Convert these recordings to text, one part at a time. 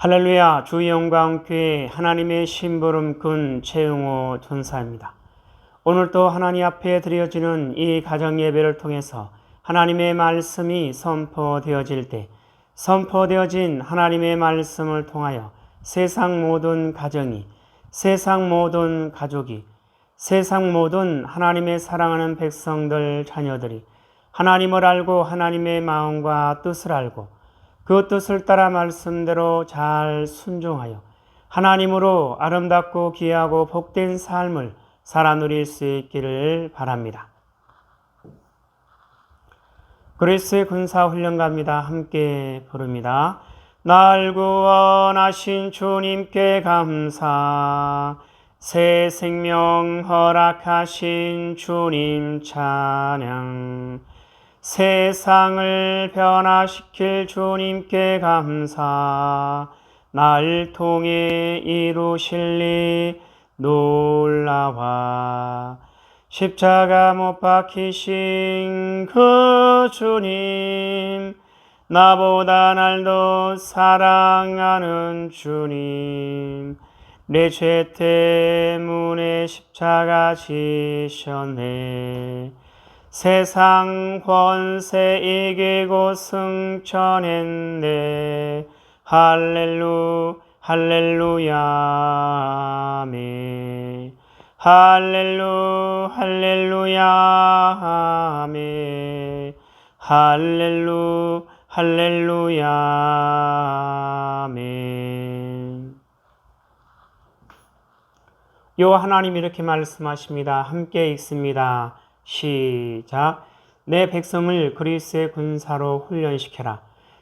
할렐루야. 주 영광교회 하나님의 심부름꾼 최응호 전사입니다. 오늘도 하나님 앞에 드려지는 이 가정 예배를 통해서 하나님의 말씀이 선포되어질 때 선포되어진 하나님의 말씀을 통하여 세상 모든 가정이, 세상 모든 가족이, 세상 모든 하나님의 사랑하는 백성들, 자녀들이 하나님을 알고 하나님의 마음과 뜻을 알고 그 뜻을 따라 말씀대로 잘 순종하여 하나님으로 아름답고 귀하고 복된 삶을 살아 누릴 수 있기를 바랍니다. 그리스의 군사훈련가입니다. 함께 부릅니다. 날 구원하신 주님께 감사, 새 생명 허락하신 주님 찬양, 세상을 변화시킬 주님께 감사, 날 통해 이루실 일 놀라와, 십자가 못 박히신 그 주님, 나보다 날 더 사랑하는 주님, 내 죄 때문에 십자가 지셨네. 세상 권세 이기고 승천했네. 할렐루야 아멘. 할렐루야 아멘. 할렐루야 아멘. 요 하나님 이렇게 말씀하십니다. 함께 읽습니다. 시작. 내 백성을 그리스의 군사로 훈련시켜라.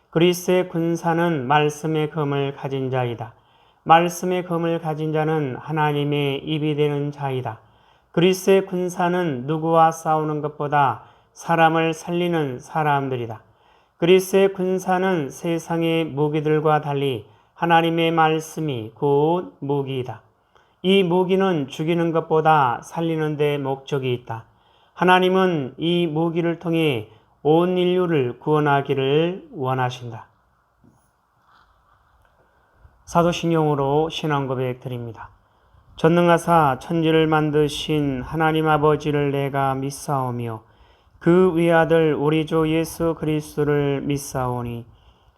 그리스의 군사는 말씀의 검을 가진 자이다. 말씀의 검을 가진 자는 하나님의 입이 되는 자이다. 그리스의 군사는 누구와 싸우는 것보다 사람을 살리는 사람들이다. 그리스의 군사는 세상의 무기들과 달리 하나님의 말씀이 곧 무기이다. 이 무기는 죽이는 것보다 살리는 데 목적이 있다. 하나님은 이 무기를 통해 온 인류를 구원하기를 원하신다. 사도신경으로 신앙고백 드립니다. 전능하사 천지를 만드신 하나님 아버지를 내가 믿사오며 그 위아들 우리 주 예수 그리스도를 믿사오니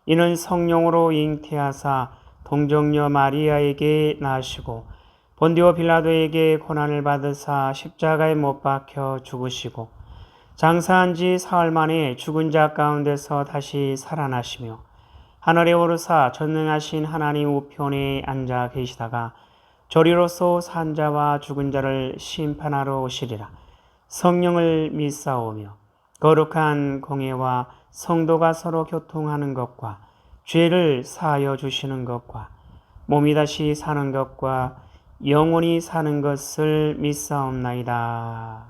이는 성령으로 잉태하사 동정녀 마리아에게 나시고 본디오 빌라도에게 고난을 받으사 십자가에 못 박혀 죽으시고 장사한 지 사흘 만에 죽은 자 가운데서 다시 살아나시며 하늘에 오르사 전능하신 하나님 우편에 앉아 계시다가 저리로서 산 자와 죽은 자를 심판하러 오시리라. 성령을 믿사오며 거룩한 공예와 성도가 서로 교통하는 것과 죄를 사하여 주시는 것과 몸이 다시 사는 것과 영원히 사는 것을 믿사옵나이다.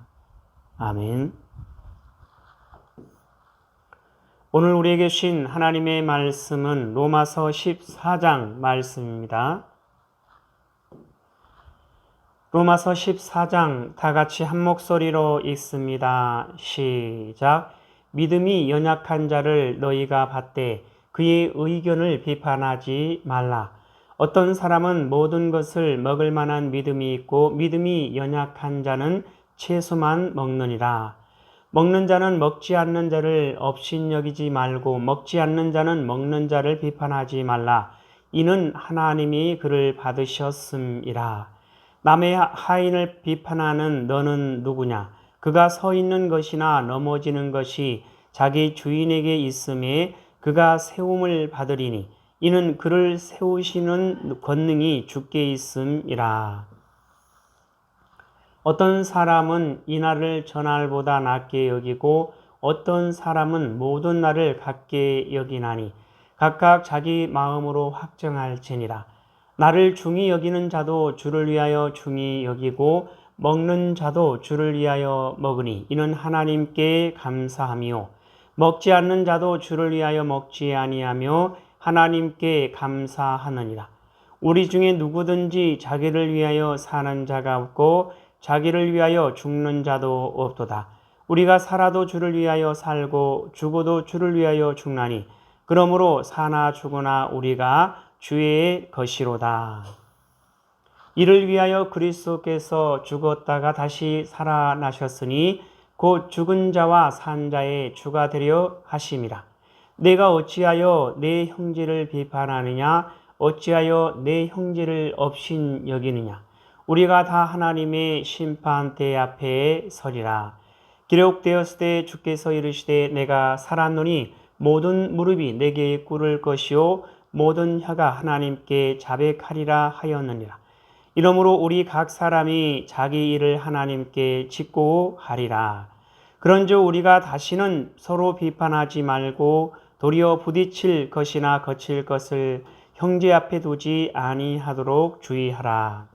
아멘. 오늘 우리에게 주신 하나님의 말씀은 로마서 14장 말씀입니다. 로마서 14장 다 같이 한 목소리로 읽습니다. 시작. 믿음이 연약한 자를 너희가 받되 그의 의견을 비판하지 말라. 어떤 사람은 모든 것을 먹을 만한 믿음이 있고 믿음이 연약한 자는 채소만 먹느니라. 먹는 자는 먹지 않는 자를 업신여기지 말고 먹지 않는 자는 먹는 자를 비판하지 말라. 이는 하나님이 그를 받으셨음이라. 남의 하인을 비판하는 너는 누구냐? 그가 서 있는 것이나 넘어지는 것이 자기 주인에게 있음에 그가 세움을 받으리니 이는 그를 세우시는 권능이 주께 있음이라. 어떤 사람은 이날을 저날보다 낮게 여기고 어떤 사람은 모든 날을 같게 여기나니 각각 자기 마음으로 확정할지니라. 나를 중히 여기는 자도 주를 위하여 중히 여기고 먹는 자도 주를 위하여 먹으니 이는 하나님께 감사하며 먹지 않는 자도 주를 위하여 먹지 아니하며 하나님께 감사하느니라. 우리 중에 누구든지 자기를 위하여 사는 자가 없고 자기를 위하여 죽는 자도 없도다. 우리가 살아도 주를 위하여 살고 죽어도 주를 위하여 죽나니 그러므로 사나 죽으나 우리가 주의 것이로다. 이를 위하여 그리스도께서 죽었다가 다시 살아나셨으니 곧 죽은 자와 산 자의 주가 되려 하심이라. 내가 어찌하여 내 형제를 비판하느냐? 어찌하여 내 형제를 업신 여기느냐? 우리가 다 하나님의 심판대 앞에 서리라. 기록되었을 때 주께서 이르시되 내가 살았노니 모든 무릎이 내게 꿇을 것이요 모든 혀가 하나님께 자백하리라 하였느니라. 이러므로 우리 각 사람이 자기 일을 하나님께 짓고 하리라. 그런즉 우리가 다시는 서로 비판하지 말고 도리어 부딪힐 것이나 거칠 것을 형제 앞에 두지 아니하도록 주의하라.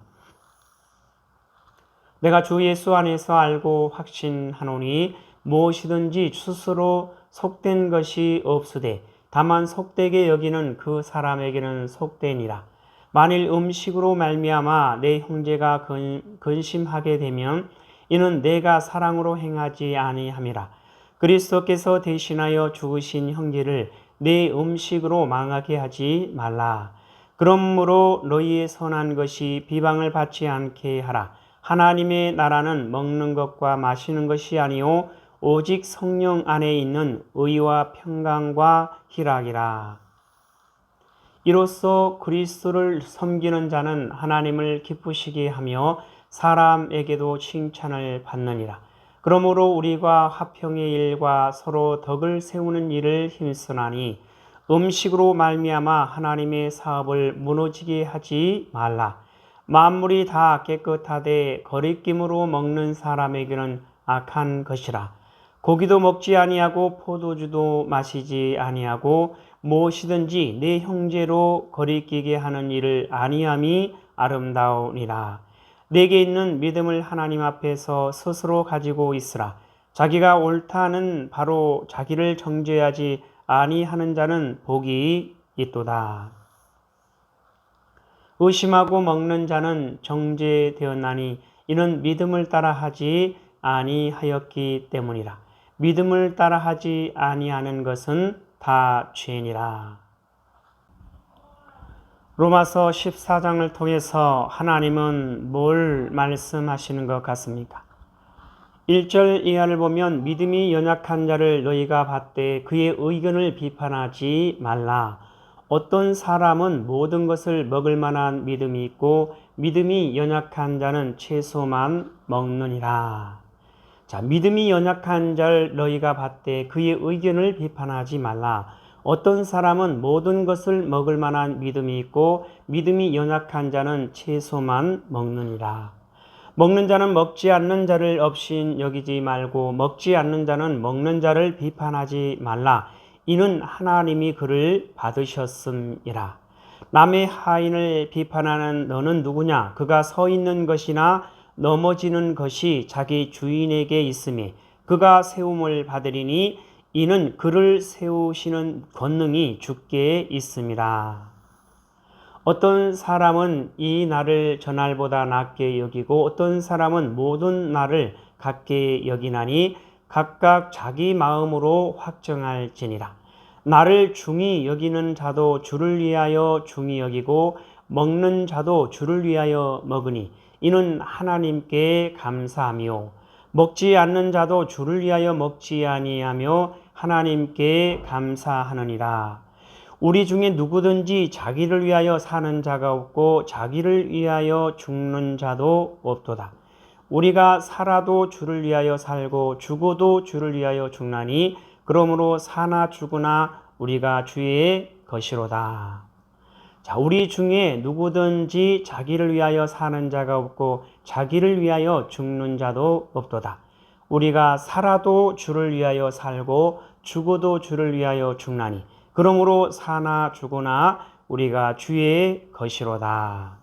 내가 주 예수 안에서 알고 확신하노니 무엇이든지 스스로 속된 것이 없으되 다만 속되게 여기는 그 사람에게는 속되니라. 만일 음식으로 말미암아 내 형제가 근심하게 되면 이는 내가 사랑으로 행하지 아니함이라. 그리스도께서 대신하여 죽으신 형제를 내 음식으로 망하게 하지 말라. 그러므로 너희의 선한 것이 비방을 받지 않게 하라. 하나님의 나라는 먹는 것과 마시는 것이 아니요 오직 성령 안에 있는 의와 평강과 희락이라. 이로써 그리스도를 섬기는 자는 하나님을 기쁘시게 하며 사람에게도 칭찬을 받느니라. 그러므로 우리가 화평의 일과 서로 덕을 세우는 일을 힘쓰나니 음식으로 말미암아 하나님의 사업을 무너지게 하지 말라. 만물이 다 깨끗하되 거리낌으로 먹는 사람에게는 악한 것이라. 고기도 먹지 아니하고 포도주도 마시지 아니하고 무엇이든지 내 형제로 거리끼게 하는 일을 아니함이 아름다우니라. 내게 있는 믿음을 하나님 앞에서 스스로 가지고 있으라. 자기가 옳다는 바로 자기를 정죄하지 아니하는 자는 복이 있도다. 의심하고 먹는 자는 정죄되었나니 이는 믿음을 따라 하지 아니하였기 때문이라. 믿음을 따라 하지 아니하는 것은 다 죄니라. 로마서 14장을 통해서 하나님은 뭘 말씀하시는 것 같습니까? 1절 이하를 보면 믿음이 연약한 자를 너희가 받되 그의 의견을 비판하지 말라. 어떤 사람은 모든 것을 먹을 만한 믿음이 있고 믿음이 연약한 자는 채소만 먹느니라. 자, 믿음이 연약한 자를 너희가 받되 그의 의견을 비판하지 말라. 어떤 사람은 모든 것을 먹을 만한 믿음이 있고 믿음이 연약한 자는 채소만 먹느니라. 먹는 자는 먹지 않는 자를 업신 여기지 말고 먹지 않는 자는 먹는 자를 비판하지 말라. 이는 하나님이 그를 받으셨음이라. 남의 하인을 비판하는 너는 누구냐? 그가 서 있는 것이나 넘어지는 것이 자기 주인에게 있음에 그가 세움을 받으리니 이는 그를 세우시는 권능이 주께 있음이라. 어떤 사람은 이 날을 저날보다 낮게 여기고 어떤 사람은 모든 날을 같게 여기나니 각각 자기 마음으로 확정할지니라. 나를 중히 여기는 자도 주를 위하여 중히 여기고 먹는 자도 주를 위하여 먹으니 이는 하나님께 감사하며 먹지 않는 자도 주를 위하여 먹지 아니하며 하나님께 감사하느니라. 우리 중에 누구든지 자기를 위하여 사는 자가 없고 자기를 위하여 죽는 자도 없도다. 우리가 살아도 주를 위하여 살고 죽어도 주를 위하여 죽나니 그러므로 사나 죽으나 우리가 주의 것이로다. 자, 우리 중에 누구든지 자기를 위하여 사는 자가 없고 자기를 위하여 죽는 자도 없도다. 우리가 살아도 주를 위하여 살고 죽어도 주를 위하여 죽나니 그러므로 사나 죽으나 우리가 주의 것이로다.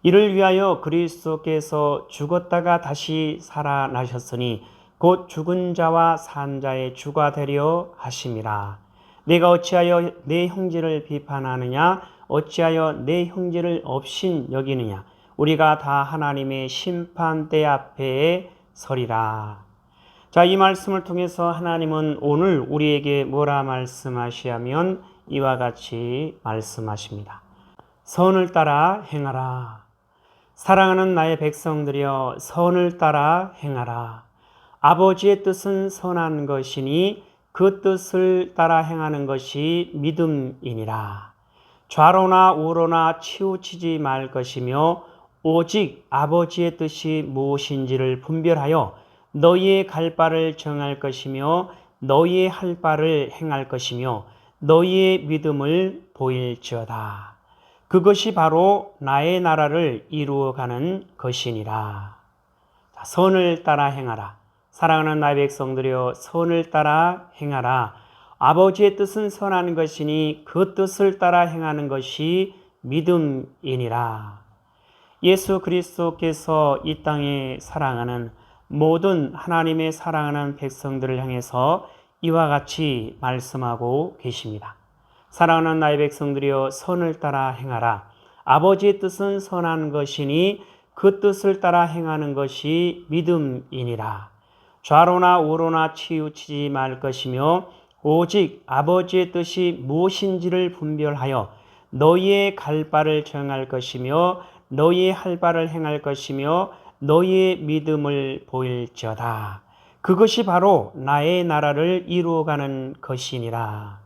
이를 위하여 그리스도께서 죽었다가 다시 살아나셨으니 곧 죽은 자와 산 자의 주가 되려 하심이라. 내가 어찌하여 내 형제를 비판하느냐? 어찌하여 내 형제를 업신 여기느냐? 우리가 다 하나님의 심판대 앞에 서리라. 자, 이 말씀을 통해서 하나님은 오늘 우리에게 뭐라 말씀하시냐면 이와 같이 말씀하십니다. 선을 따라 행하라. 사랑하는 나의 백성들이여 선을 따라 행하라. 아버지의 뜻은 선한 것이니 그 뜻을 따라 행하는 것이 믿음이니라. 좌로나 우로나 치우치지 말 것이며 오직 아버지의 뜻이 무엇인지를 분별하여 너희의 갈 바를 정할 것이며 너희의 할 바를 행할 것이며 너희의 믿음을 보일지어다. 그것이 바로 나의 나라를 이루어가는 것이니라. 선을 따라 행하라. 사랑하는 나의 백성들이여 선을 따라 행하라. 아버지의 뜻은 선한 것이니 그 뜻을 따라 행하는 것이 믿음이니라. 예수 그리스도께서 이 땅에 사랑하는 모든 하나님의 사랑하는 백성들을 향해서 이와 같이 말씀하고 계십니다. 사랑하는 나의 백성들이여 선을 따라 행하라. 아버지의 뜻은 선한 것이니 그 뜻을 따라 행하는 것이 믿음이니라. 좌로나 우로나 치우치지 말 것이며 오직 아버지의 뜻이 무엇인지를 분별하여 너희의 갈 바를 정할 것이며 너희의 할 바를 행할 것이며 너희의 믿음을 보일지어다. 그것이 바로 나의 나라를 이루어가는 것이니라.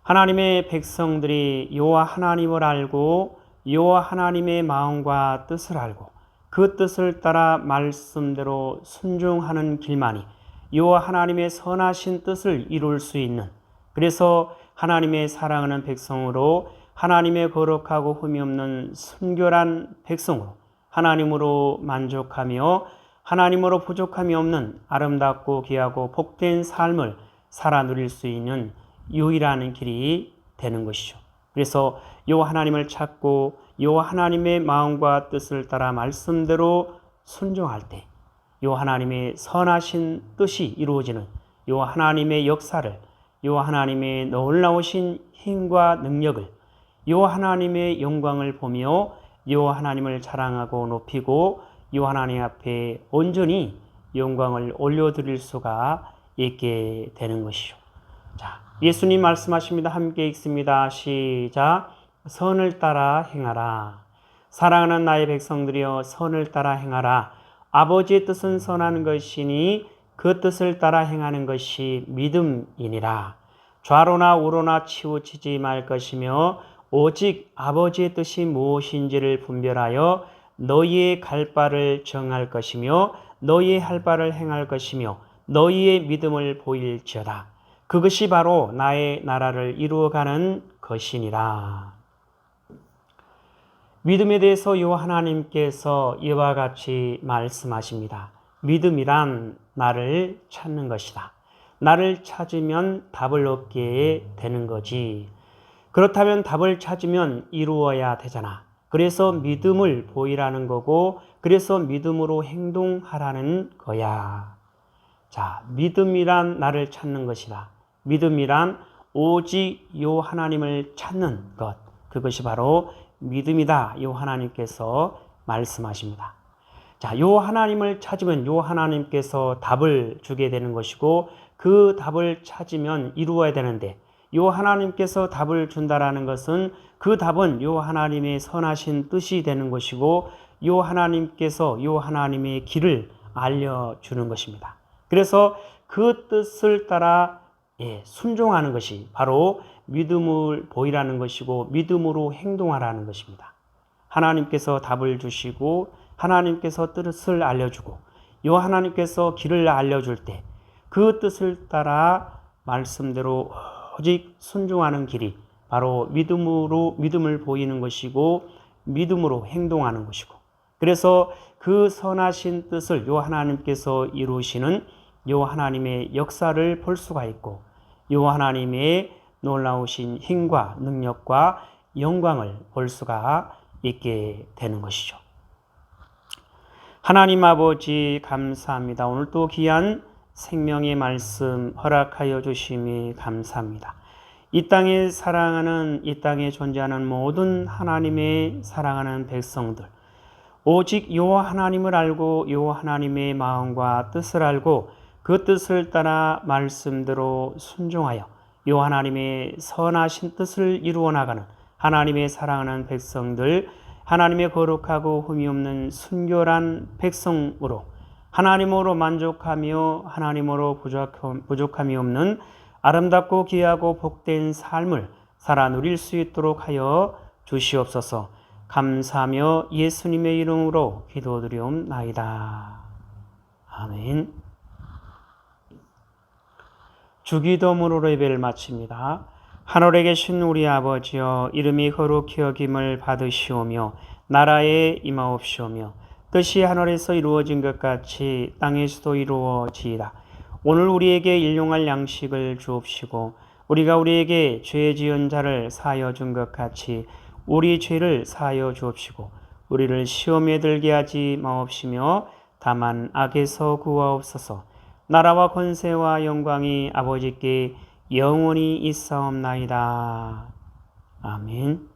하나님의 백성들이 여호와 하나님을 알고 여호와 하나님의 마음과 뜻을 알고 그 뜻을 따라 말씀대로 순종하는 길만이 여호와 하나님의 선하신 뜻을 이룰 수 있는, 그래서 하나님의 사랑하는 백성으로 하나님의 거룩하고 흠이 없는 순결한 백성으로 하나님으로 만족하며 하나님으로 부족함이 없는 아름답고 귀하고 복된 삶을 살아 누릴 수 있는 유일한 길이 되는 것이죠. 그래서 여호와 하나님을 찾고 여호와 하나님의 마음과 뜻을 따라 말씀대로 순종할 때 여호와 하나님의 선하신 뜻이 이루어지는 여호와 하나님의 역사를, 여호와 하나님의 놀라우신 힘과 능력을, 여호와 하나님의 영광을 보며 여호와 하나님을 자랑하고 높이고 여호와 하나님 앞에 온전히 영광을 올려드릴 수가 있게 되는 것이죠. 자, 예수님 말씀하십니다. 함께 읽습니다. 시작. 선을 따라 행하라. 사랑하는 나의 백성들이여 선을 따라 행하라. 아버지의 뜻은 선한 것이니 그 뜻을 따라 행하는 것이 믿음이니라. 좌로나 우로나 치우치지 말 것이며 오직 아버지의 뜻이 무엇인지를 분별하여 너희의 갈 바를 정할 것이며 너희의 할 바를 행할 것이며 너희의 믿음을 보일지어다. 그것이 바로 나의 나라를 이루어가는 것이니라. 믿음에 대해서 여호와 하나님께서 이와 같이 말씀하십니다. 믿음이란 나를 찾는 것이다. 나를 찾으면 답을 얻게 되는 거지. 그렇다면 답을 찾으면 이루어야 되잖아. 그래서 믿음을 보이라는 거고, 그래서 믿음으로 행동하라는 거야. 자, 믿음이란 나를 찾는 것이다. 믿음이란 오직 요 하나님을 찾는 것. 그것이 바로 믿음이다. 요 하나님께서 말씀하십니다. 자, 요 하나님을 찾으면 요 하나님께서 답을 주게 되는 것이고, 그 답을 찾으면 이루어야 되는데, 요 하나님께서 답을 준다라는 것은 그 답은 요 하나님의 선하신 뜻이 되는 것이고, 요 하나님께서 요 하나님의 길을 알려주는 것입니다. 그래서 그 뜻을 따라 순종하는 것이 바로 믿음을 보이라는 것이고 믿음으로 행동하라는 것입니다. 하나님께서 답을 주시고 하나님께서 뜻을 알려주고 요 하나님께서 길을 알려줄 때 그 뜻을 따라 말씀대로 오직 순종하는 길이 바로 믿음을 보이는 것이고 믿음으로 행동하는 것이고, 그래서 그 선하신 뜻을 요 하나님께서 이루시는 요 하나님의 역사를 볼 수가 있고 요 하나님의 놀라우신 힘과 능력과 영광을 볼 수가 있게 되는 것이죠. 하나님 아버지 감사합니다. 오늘 또 귀한 생명의 말씀 허락하여 주심이 감사합니다. 이 땅에 사랑하는, 이 땅에 존재하는 모든 하나님의 사랑하는 백성들, 오직 여호와 하나님을 알고 여호와 하나님의 마음과 뜻을 알고 그 뜻을 따라 말씀대로 순종하여 여호와 하나님의 선하신 뜻을 이루어 나가는 하나님의 사랑하는 백성들, 하나님의 거룩하고 흠이 없는 순결한 백성으로 하나님으로 만족하며 하나님으로 부족함이 없는 아름답고 귀하고 복된 삶을 살아 누릴 수 있도록 하여 주시옵소서. 감사하며 예수님의 이름으로 기도드리옵나이다. 아멘. 주기도문으로 예배를 마칩니다. 하늘에 계신 우리 아버지여, 이름이 거룩히 여김을 받으시오며 나라에 임하옵시오며 뜻이 하늘에서 이루어진 것 같이 땅에서도 이루어지이다. 오늘 우리에게 일용할 양식을 주옵시고 우리가 우리에게 죄 지은 자를 사하여 준 것 같이 우리 죄를 사하여 주옵시고 우리를 시험에 들게 하지 마옵시며 다만 악에서 구하옵소서. 나라와 권세와 영광이 아버지께 영원히 있사옵나이다. 아멘.